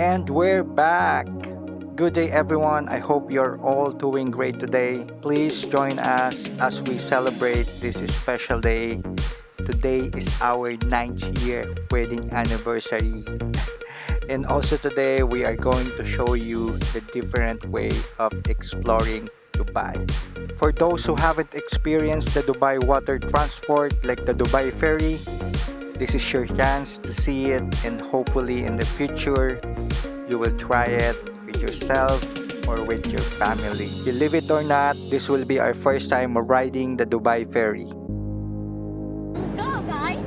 And we're back! Good day everyone, I hope you're all doing great today. Please join us as we celebrate this special day. Today is our 9th year wedding anniversary. And also today we are going to show you the different way of exploring Dubai. For those who haven't experienced the Dubai water transport like the Dubai Ferry, this is your chance to see it, and hopefully in the future you will try it with yourself or with your family. Believe it or not, this will be our first time riding the Dubai Ferry. Let's go, guys!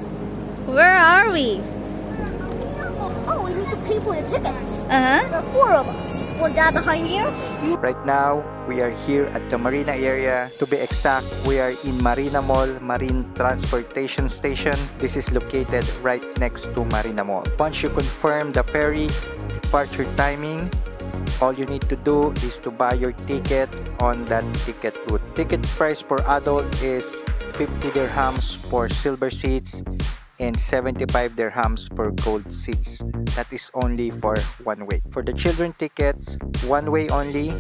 Where are we? Oh, we need to pay for the tickets. Uh-huh. There are 4 of us. For that behind you? Right now, we are here at the Marina area. To be exact, we are in Marina Mall Marine Transportation Station. This is located right next to Marina Mall. Once you confirm the ferry departure timing, all you need to do is to buy your ticket on that ticket route. Ticket price per adult is 50 dirhams for silver seats and 75 dirhams for gold seats. That is only for one way. For the children tickets, one way only,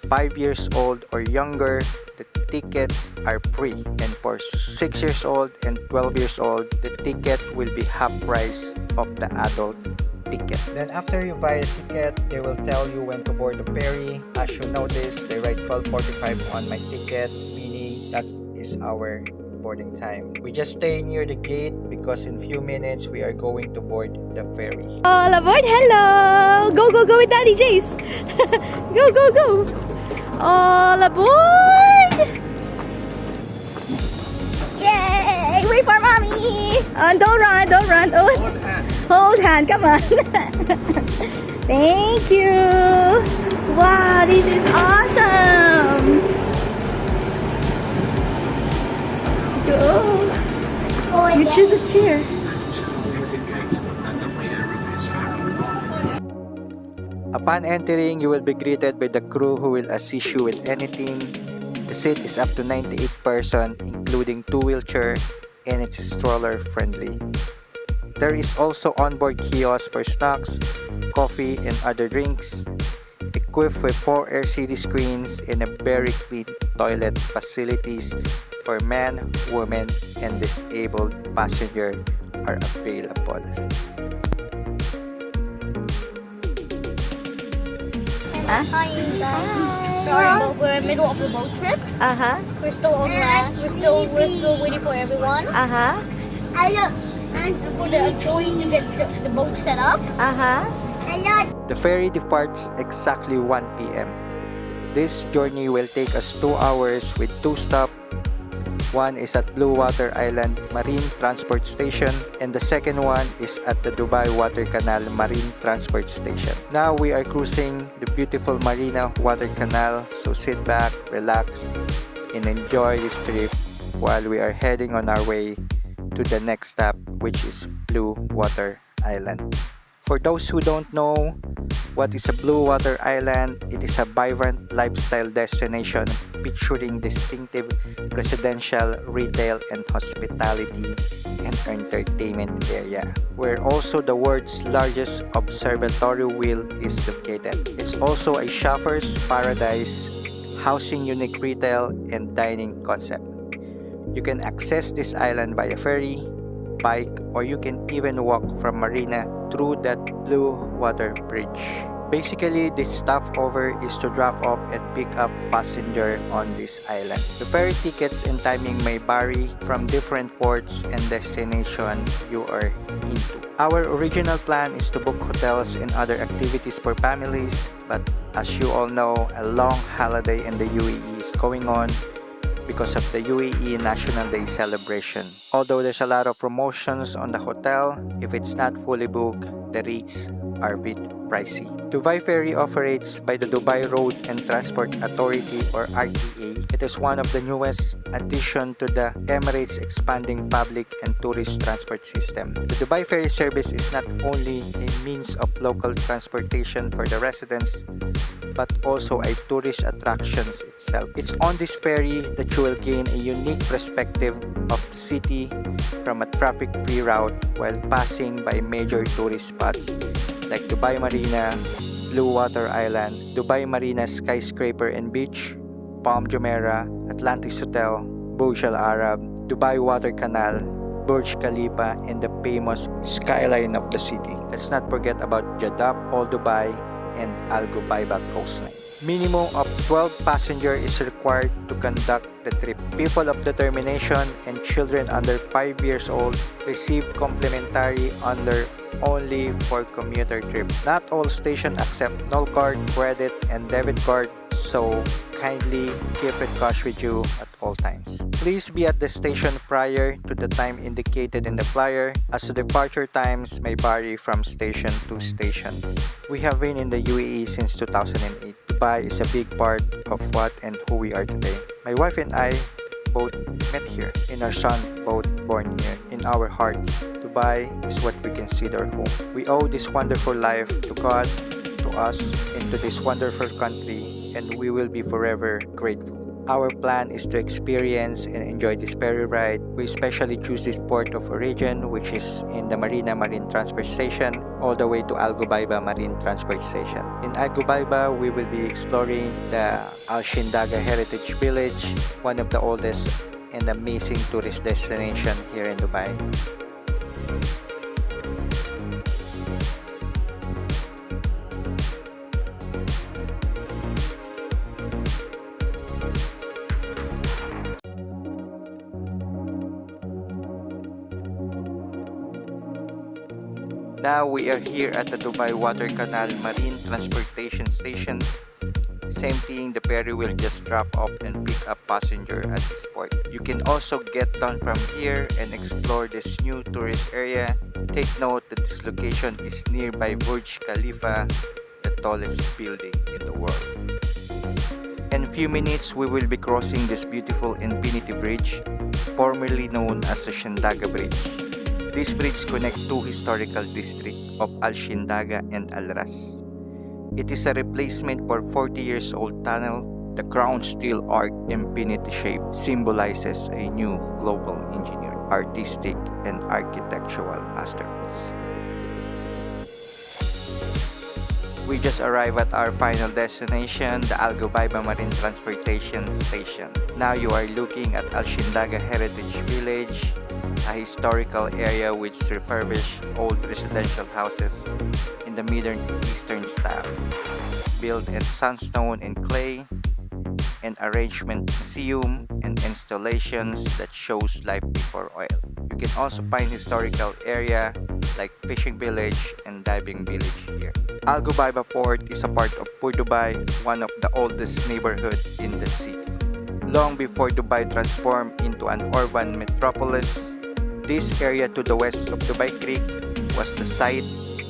5 years old or younger, the tickets are free. And for 6 years old and 12 years old, the ticket will be half price of the adult ticket. Then after you buy a ticket, they will tell you when to board the ferry. As you notice, they write 12:45 on my ticket, meaning that is our boarding time. We just stay near the gate because in few minutes we are going to board the ferry. All aboard! Hello! Go, go, go with Daddy Jace! Go, go, go! All aboard! Yay! Wait for mommy! Don't run, don't run! Oh. Hold hand. Hold hand, come on! Thank you! Wow, this is awesome! Go! You choose a chair. Upon entering, you will be greeted by the crew who will assist you with anything. The seat is up to 98 person, including 2 wheelchair, and it's stroller friendly. There is also onboard kiosk for snacks, coffee, and other drinks, equipped with 4 LCD screens and a very clean toilet facilities for men, women, and disabled passenger are available. Hi, guys. Sorry, but we're in the middle of the boat trip. Uh-huh. We're still on land. We're still waiting for everyone. Uh-huh. And for the employees to get the boat set up. Uh-huh. The ferry departs exactly 1 p.m. This journey will take us 2 hours with 2 stops. One is at Bluewater Island Marine Transport Station, and the second one is at the Dubai Water Canal Marine Transport Station. Now we are cruising the beautiful Marina Water Canal, so sit back, relax, and enjoy this trip while we are heading on our way to the next stop, which is Bluewater Island. For those who don't know what is a Bluewater Island, it is a vibrant lifestyle destination featuring distinctive residential, retail, and hospitality and entertainment area, where also the world's largest observatory wheel is located. It's also a shopper's paradise, housing unique retail and dining concept. You can access this island by a ferry, bike, or you can even walk from Marina through that blue water bridge. Basically, this stopover is to drop off and pick up passenger on this island. The ferry tickets and timing may vary from different ports and destination you are into. Our original plan is to book hotels and other activities for families, but as you all know, a long holiday in the UAE is going on because of the UAE National Day celebration. Although there's a lot of promotions on the hotel, if it's not fully booked, the rates are a bit pricey. Dubai Ferry operates by the Dubai Road and Transport Authority or RTA. It is one of the newest addition to the Emirates expanding public and tourist transport system. The Dubai Ferry service is not only a means of local transportation for the residents, but also a tourist attractions itself. It's on this ferry that you will gain a unique perspective of the city from a traffic-free route while passing by major tourist spots like Dubai Marina, Bluewater Island, Dubai Marina skyscraper and beach, Palm Jumeirah, Atlantis Hotel, Burj al Arab, Dubai Water Canal, Burj Khalifa, and the famous skyline of the city. Let's not forget about Jaddaf, All Dubai, and Al Ghubaiba coastline. Minimum of 12 passengers is required to conduct the trip. People of determination and children under 5 years old receive complimentary under only for commuter trip. Not all stations accept no card, credit, and debit card, so kindly keep it cash with you at all times. Please be at the station prior to the time indicated in the flyer, as the departure times may vary from station to station. We have been in the UAE since 2008. Dubai is a big part of what and who we are today. My wife and I both met here, and our son both born here. In our hearts, Dubai is what we consider home. We owe this wonderful life to God, to us, and to this wonderful country, and we will be forever grateful. Our plan is to experience and enjoy this ferry ride. We especially choose this port of origin, which is in the Marina Marine Transport Station, all the way to Al Ghubaiba Marine Transport Station. In Al Ghubaiba, we will be exploring the Al Shindaga Heritage Village, one of the oldest and amazing tourist destination here in Dubai. Now we are here at the Dubai Water Canal Marine Transportation Station. Same thing, the ferry will just drop off and pick up passenger at this port. You can also get down from here and explore this new tourist area. Take note that this location is nearby Burj Khalifa, the tallest building in the world. In a few minutes, we will be crossing this beautiful infinity bridge, formerly known as the Shindaga Bridge. This bridge connects two historical districts of Al Shindaga and Al Ras. It is a replacement for 40 years old tunnel. The crown steel arc infinity shape symbolizes a new global engineering, artistic, and architectural masterpiece. We just arrived at our final destination, the Al Ghubaiba Marine Transportation Station. Now you are looking at Al Shindaga Heritage Village, a historical area which refurbished old residential houses in the Middle Eastern style, built in sandstone and clay, an arrangement museum and installations that shows life before oil. You can also find historical area like fishing village and diving village here. Al Ghubaiba Port is a part of Port Dubai, one of the oldest neighborhoods in the city. Long before Dubai transformed into an urban metropolis, this area to the west of Dubai Creek was the site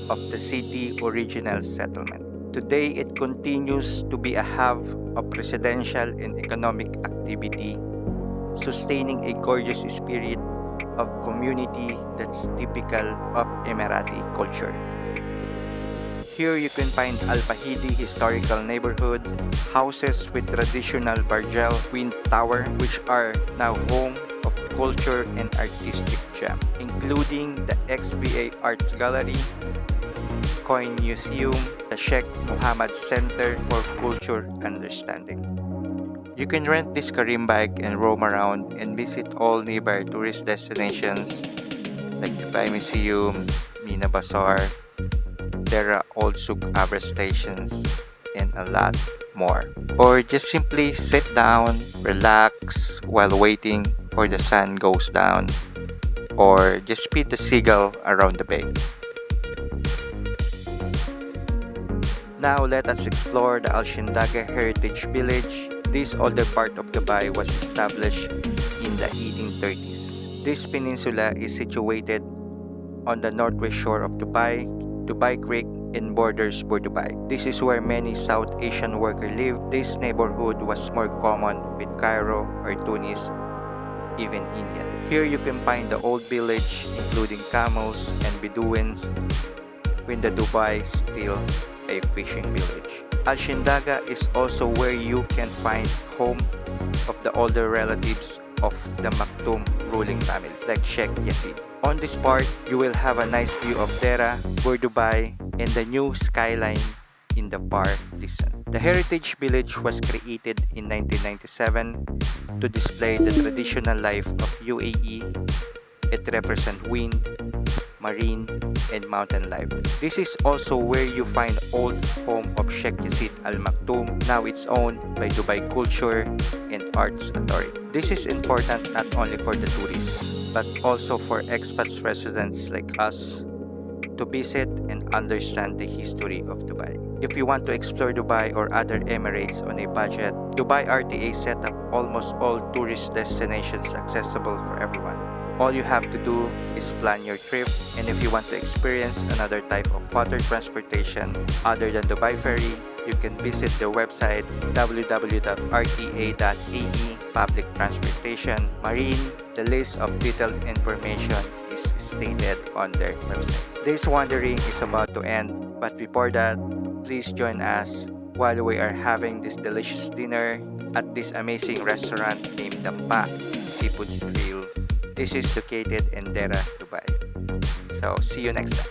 of the city original settlement. Today, it continues to be a hub of residential and economic activity, sustaining a gorgeous spirit of community that's typical of Emirate culture. Here you can find Al Fahidi historical neighborhood, houses with traditional Barjal wind tower, which are now home of culture and artistic gem, including the XBA Art Gallery, Coin Museum, the Sheikh Mohammed Center for Culture Understanding. You can rent this Karim bike and roam around and visit all nearby tourist destinations like Dubai Museum, Mina Bazaar, Terra Old Souk Abra stations, and a lot more. Or just simply sit down, relax while waiting for the sun goes down, or just feed the seagull around the bay. Now let us explore the Al Shindaga Heritage Village. This older part of Dubai was established in the 1830s. This peninsula is situated on the northwest shore of Dubai, Dubai Creek, and borders Burj Dubai. This is where many South Asian workers live. This neighborhood was more common with Cairo or Tunis, even India. Here you can find the old village, including camels and Bedouins, when the Dubai still a fishing village. Al Shindaga is also where you can find home of the older relatives of the Maktoum ruling family, like Sheikh Yassin. On this part, you will have a nice view of Dera, Burj Dubai, and the new skyline in the far distance. The Heritage Village was created in 1997 to display the traditional life of UAE. It represents wind, marine, and mountain life. This is also where you find old home of Sheikh Yassin Al Maktoum. Now it's owned by Dubai Culture and Arts Authority. This is important not only for the tourists, but also for expats residents like us to visit and understand the history of Dubai. If you want to explore Dubai or other Emirates on a budget, Dubai RTA set up almost all tourist destinations accessible for everyone. All you have to do is plan your trip, and if you want to experience another type of water transportation other than Dubai Ferry, you can visit their website www.rta.ae. Public transportation, marine, the list of detailed information is stated on their website. This wandering is about to end, but before that, please join us while we are having this delicious dinner at this amazing restaurant named the Pa Seafood Grill. This is located in Dera, Dubai. So, see you next time.